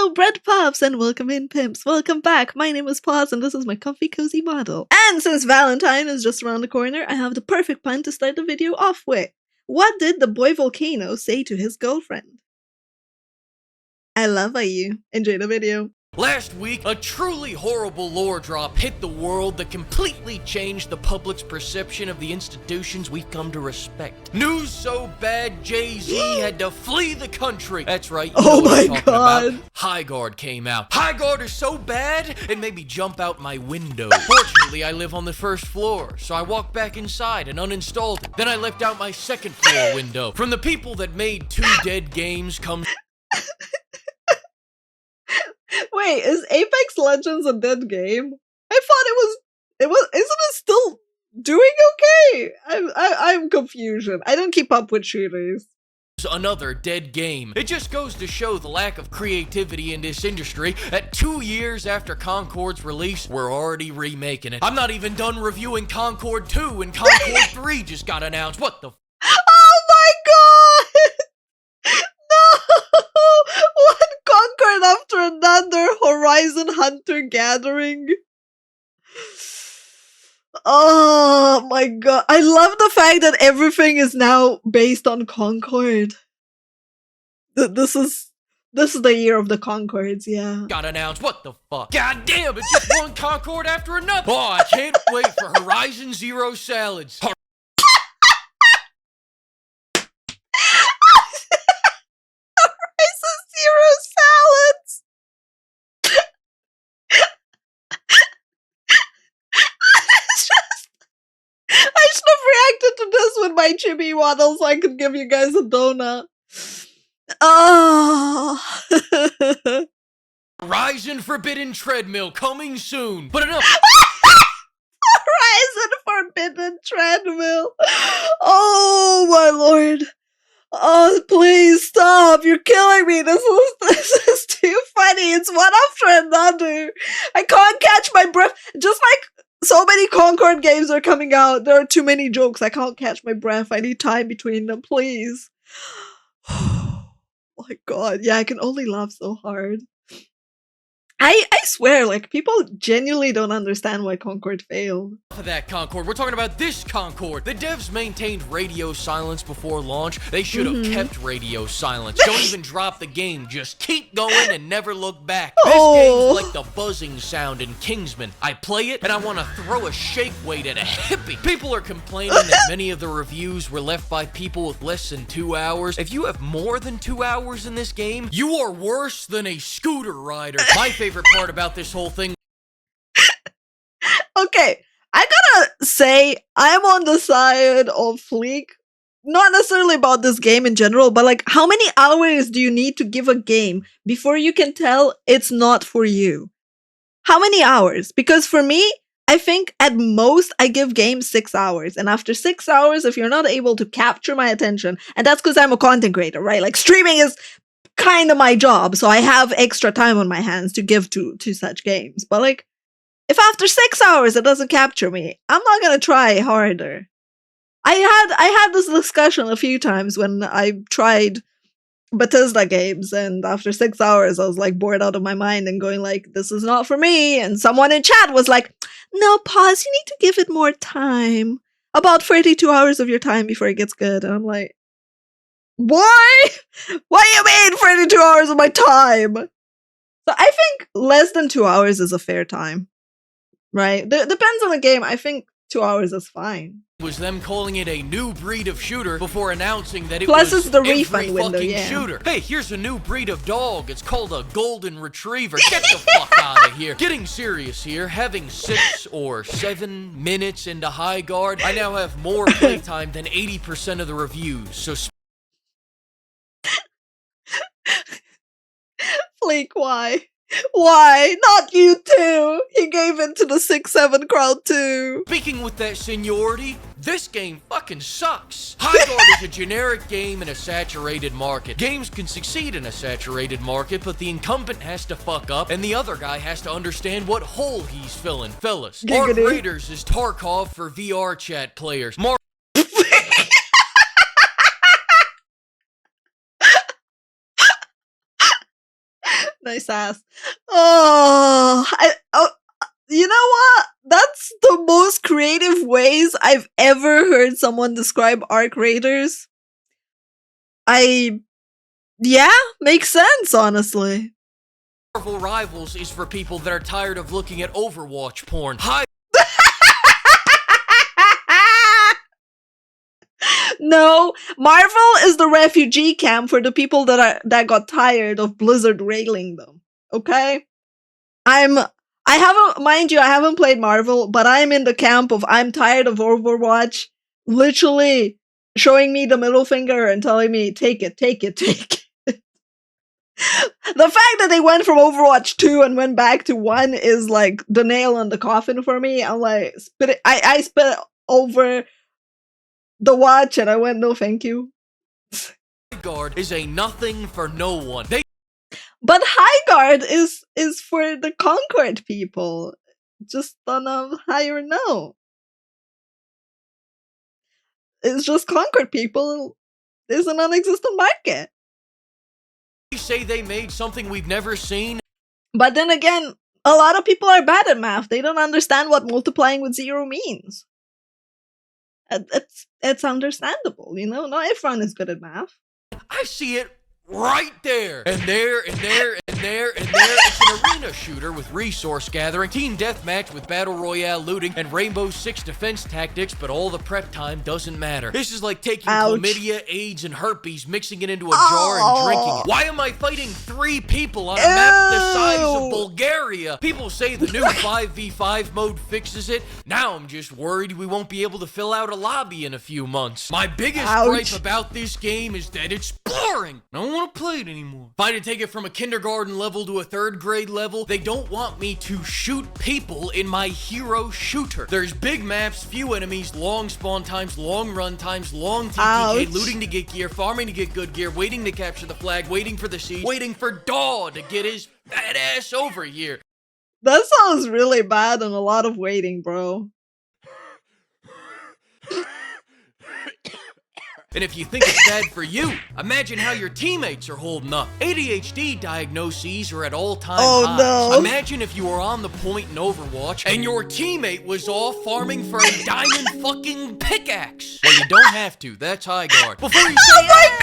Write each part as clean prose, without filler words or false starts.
Hello, bread puffs, and welcome in, pimps. Welcome back. My name is Paws, and this is my comfy, cozy model. And since Valentine is just around the corner, I have the perfect pun to start the video off with. What did the boy volcano say to his girlfriend? I love you. Enjoy the video. Last week, a truly horrible lore drop hit the world that completely changed the public's perception of the institutions we've come to respect. News so bad, Jay-Z had to flee the country. That's right, you know what I'm talking about. Highguard came out. Highguard is so bad, it made me jump out my window. Fortunately, I live on the first floor, so I walked back inside and uninstalled it. Then I left out my second floor window. From the people that made 2 dead games comes... Wait, is Apex Legends a dead game? I thought it was, isn't it still doing okay? I'm confusion. I don't keep up with shooters. Another dead game. It just goes to show the lack of creativity in this industry that 2 years after Concord's release, we're already remaking it. I'm not even done reviewing Concord 2 and Concord 3 just got announced. What the f- Oh my god! No! One Concord after another, Horizon Hunter Gathering. Oh my god. I love the fact that everything is now based on Concord. This is the year of the Concords, yeah. Got announced. What the fuck? God damn, it's just one Concord after another. Oh, I can't wait for Horizon Zero Salads. To this with my chibi waddle so I could give you guys a donut. Oh. Horizon Forbidden Treadmill coming soon. But enough. Horizon Forbidden Treadmill. Oh my lord. Oh, please stop. You're killing me. This is too funny. It's one after another. I can't catch my breath. Just like so many Concord games are coming out. There are too many jokes. I can't catch my breath. I need time between them, please. Oh my god. Yeah, I can only laugh so hard. I swear, like, people genuinely don't understand why Concord failed. That Concord. We're talking about this Concord. The devs maintained radio silence before launch. They should have kept radio silence. Don't even drop the game. Just keep going and never look back. This game's like the buzzing sound in Kingsman. I play it and I want to throw a shake weight at a hippie. People are complaining that many of the reviews were left by people with less than 2 hours. If you have more than 2 hours in this game, you are worse than a scooter rider. My favorite part about this whole thing. Okay, I gotta say, I'm on the side of Fleek. Not necessarily about this game in general, but like, how many hours do you need to give a game before you can tell it's not for you? How many hours? Because for me, I think at most I give games 6 hours. And after 6 hours, if you're not able to capture my attention, and that's because I'm a content creator, right? Like, streaming is kind of my job, so I have extra time on my hands to give to such games. But like, if after 6 hours it doesn't capture me, I'm not gonna try harder. I had this discussion a few times when I tried Bethesda games, and after 6 hours I was like bored out of my mind and going like, this is not for me. And someone in chat was like, no, pause, you need to give it more time. About 32 hours of your time before it gets good. And I'm like, why? What do you mean 32 hours of my time? So I think less than 2 hours is a fair time. Right? Depends on the game. I think 2 hours is fine. Was them calling it a new breed of shooter before announcing that it Plus was it's the every refund window, fucking yeah. shooter. Hey, here's a new breed of dog. It's called a golden retriever. Get the fuck out of here. Getting serious here, having 6 or 7 minutes into Highguard, I now have more playtime than 80% of the reviews. So Fleek, why? Why? Not you too! He gave in to the 6-7 crowd too! Speaking with that seniority, this game fucking sucks. Highguard is a generic game in a saturated market. Games can succeed in a saturated market, but the incumbent has to fuck up, and the other guy has to understand what hole he's filling. Fellas, Arc Raiders is Tarkov for VR chat players. Nice ass. Oh, you know what? That's the most creative ways I've ever heard someone describe arc raiders. Yeah, makes sense, honestly. Marvel Rivals is for people that are tired of looking at Overwatch porn. No, Marvel is the refugee camp for the people that got tired of Blizzard railing them. Okay? I haven't played Marvel, but I'm in the camp of I'm tired of Overwatch literally showing me the middle finger and telling me, take it. The fact that they went from Overwatch 2 and went back to 1 is like the nail in the coffin for me. I'm like, I spit over the watch and I went, no thank you. Highguard is a nothing for no one. But Highguard is for the Concord people. Just on a higher note. It's just Concord people. There's a non-existent market. They say they made something we've never seen. But then again, a lot of people are bad at math. They don't understand what multiplying with 0 means. It's understandable, you know? Not everyone is good at math. I see it right there. And there. It's an arena shooter with resource gathering, team deathmatch with battle royale looting, and Rainbow Six defense tactics, but all the prep time doesn't matter. This is like taking chlamydia, AIDS, and herpes, mixing it into a jar and drinking it. Why am I fighting 3 people on a map the size of Bulgaria? People say the new 5v5 mode fixes it. Now I'm just worried we won't be able to fill out a lobby in a few months. My biggest gripe about this game is that it's boring. I don't want to play it anymore. If I had to take it from a kindergarten level to a 3rd grade level, they don't want me to shoot people in my hero shooter. There's big maps, few enemies, long spawn times, long run times, long TTK, looting to get gear, farming to get good gear, waiting to capture the flag, waiting for the siege, waiting for Daw to get his badass over here. That sounds really bad and a lot of waiting, bro. And if you think it's bad for you, imagine how your teammates are holding up. ADHD diagnoses are at all-time highs. No. Imagine if you were on the point in Overwatch and your teammate was off farming for a diamond fucking pickaxe. Well, you don't have to. That's Highguard. Before you say, get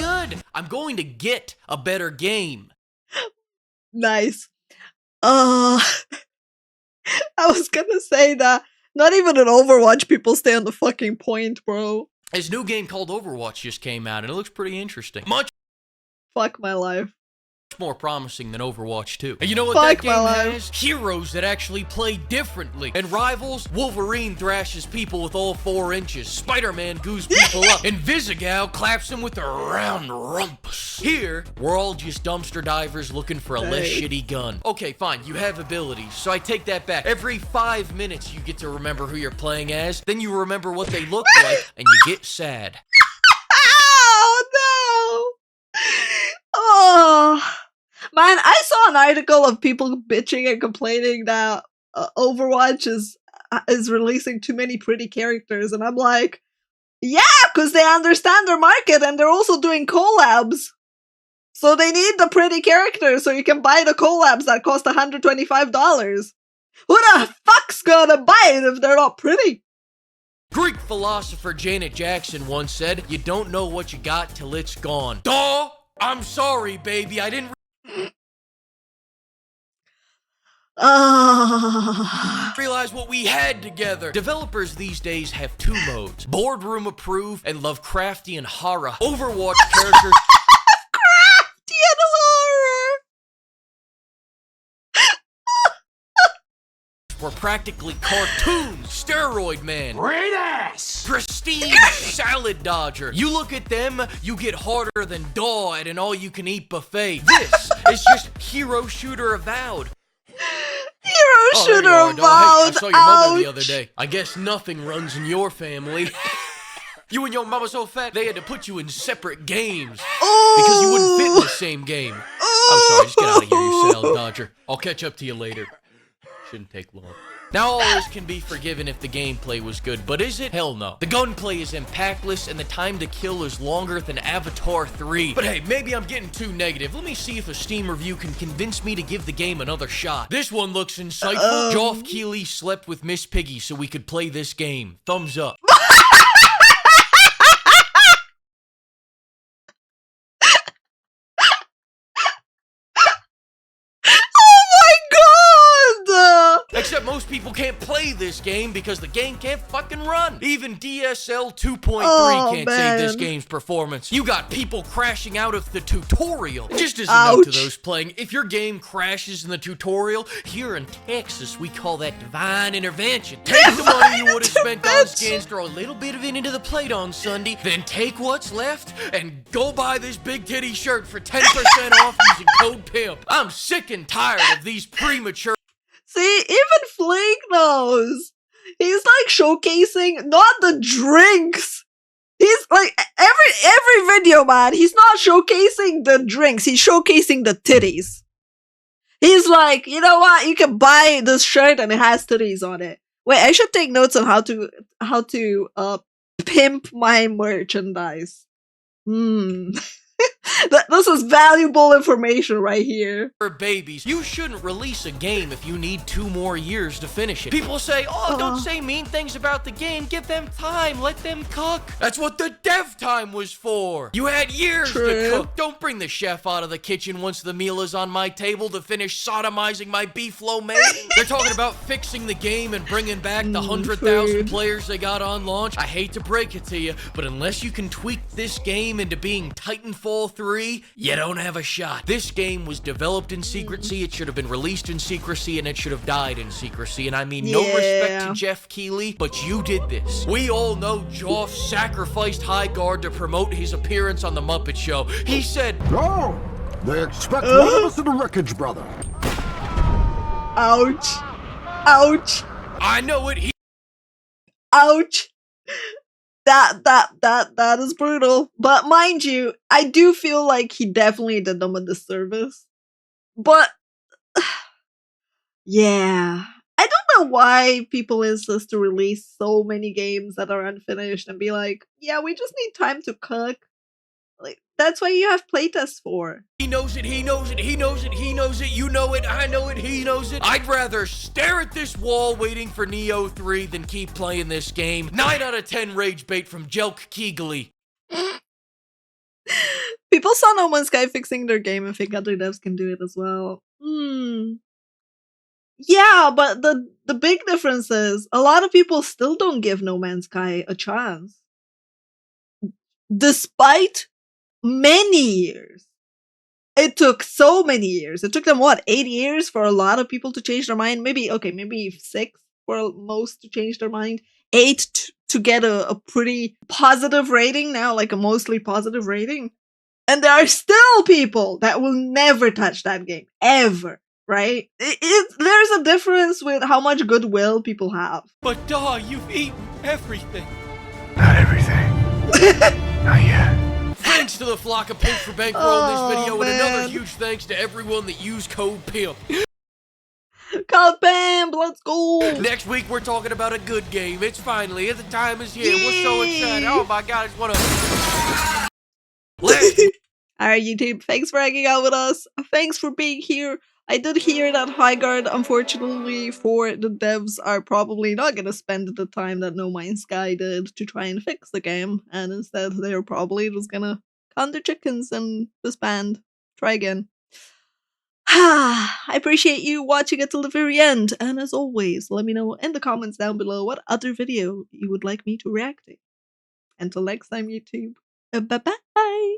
good, I'm going to get a better game. Nice. I was gonna say that not even in Overwatch people stay on the fucking point, bro. This new game called Overwatch just came out, and it looks pretty interesting. Much Fuck my life. more promising than Overwatch 2. And you know what that game has? Heroes that actually play differently. And Rivals, Wolverine thrashes people with all 4 inches. Spider-Man goos people up. And Visigal claps them with a round rumpus. Here, we're all just dumpster divers looking for a less shitty gun. Okay, fine, you have abilities, so I take that back. Every 5 minutes you get to remember who you're playing as, then you remember what they look like, and you get sad. Oh, no! Oh, man, I saw an article of people bitching and complaining that Overwatch is releasing too many pretty characters, and I'm like, yeah, because they understand their market, and they're also doing collabs. So they need the pretty characters so you can buy the collabs that cost $125. Who the fuck's gonna buy it if they're not pretty? Greek philosopher Janet Jackson once said, "You don't know what you got till it's gone." Duh! I'm sorry, baby, I didn't realize what we had together. Developers these days have 2 modes. Boardroom approved and Lovecraftian horror. Overwatch characters Craftian horror! were practically cartoons. Steroid Man. Great ass! Prestige Salad Dodger. You look at them, you get harder than Daw at an all-you-can-eat buffet. This is just Hero Shooter Avowed. Hero Shooter Avowed! I saw your mother the other day. I guess nothing runs in your family. You and your mama so fat, they had to put you in separate games. Because you wouldn't fit in the same game. I'm sorry, just get out of here, you Salad Dodger. I'll catch up to you later. Shouldn't take long. Now all this can be forgiven if the gameplay was good, but is it? Hell no. The gunplay is impactless and the time to kill is longer than Avatar 3. But hey, maybe I'm getting too negative. Let me see if a Steam review can convince me to give the game another shot. This one looks insightful. Geoff Keighley slept with Miss Piggy so we could play this game. Thumbs up. Except most people can't play this game because the game can't fucking run. Even DSL 2.3 can't save this game's performance. You got people crashing out of the tutorial. Just as a note to those playing, if your game crashes in the tutorial, here in Texas, we call that divine intervention. Take the money you would have spent on skins, throw a little bit of it into the plate on Sunday, then take what's left and go buy this big titty shirt for 10% off using code PIMP. I'm sick and tired of these premature. See, even Fleek knows. He's like showcasing not the drinks. He's like every video, man. He's not showcasing the drinks. He's showcasing the titties. He's like, you know what? You can buy this shirt and it has titties on it. Wait, I should take notes on how to pimp my merchandise. This is valuable information right here. For babies, you shouldn't release a game if you need 2 more years to finish it. People say, oh, don't say mean things about the game. Give them time. Let them cook. That's what the dev time was for. You had years to cook. Don't bring the chef out of the kitchen once the meal is on my table to finish sodomizing my beef lo mein. They're talking about fixing the game and bringing back the 100,000 players they got on launch. I hate to break it to you, but unless you can tweak this game into being Titanfall 3, you don't have a shot. This game was developed in secrecy, it should have been released in secrecy, and it should have died in secrecy. And I mean no respect to Geoff Keighley, but you did this. We all know Geoff sacrificed Highguard to promote his appearance on The Muppet Show. He said, "No, they expect one of us in the wreckage, brother." Ouch. Ouch. I know it. Ouch. That is brutal. But mind you, I do feel like he definitely did them a disservice. But yeah. I don't know why people insist to release so many games that are unfinished and be like, yeah, we just need time to cook. Like, that's why you have playtests for. He knows it, he knows it, he knows it, he knows it, you know it, I know it, he knows it. I'd rather stare at this wall waiting for Neo 3 than keep playing this game. 9 out of 10 rage bait from Geoff Keighley. People saw No Man's Sky fixing their game and think other devs can do it as well. Yeah, but the big difference is a lot of people still don't give No Man's Sky a chance. Despite many years. It took so many years. It took them, what, 8 years for a lot of people to change their mind? Maybe 6 for most to change their mind. 8 to get a pretty positive rating now, like a mostly positive rating. And there are still people that will never touch that game. Ever. Right? There's a difference with how much goodwill people have. But you've eaten everything. Not everything. Not yet. Thanks to the flock of pigs for bankrolling this video, and another huge thanks to everyone that used code PIMP. Code PIMP, let's go! Next week we're talking about a good game. It's finally, the time is here. We're so excited. Oh my god, I just wanna... Alright, YouTube, thanks for hanging out with us. Thanks for being here. I did hear that Highguard, unfortunately for the devs, are probably not gonna spend the time that No Man's Sky did to try and fix the game, and instead they're probably just gonna count their chickens and disband. Try again. I appreciate you watching it till the very end, and as always, let me know in the comments down below what other video you would like me to react to. Until next time, YouTube, bye-bye!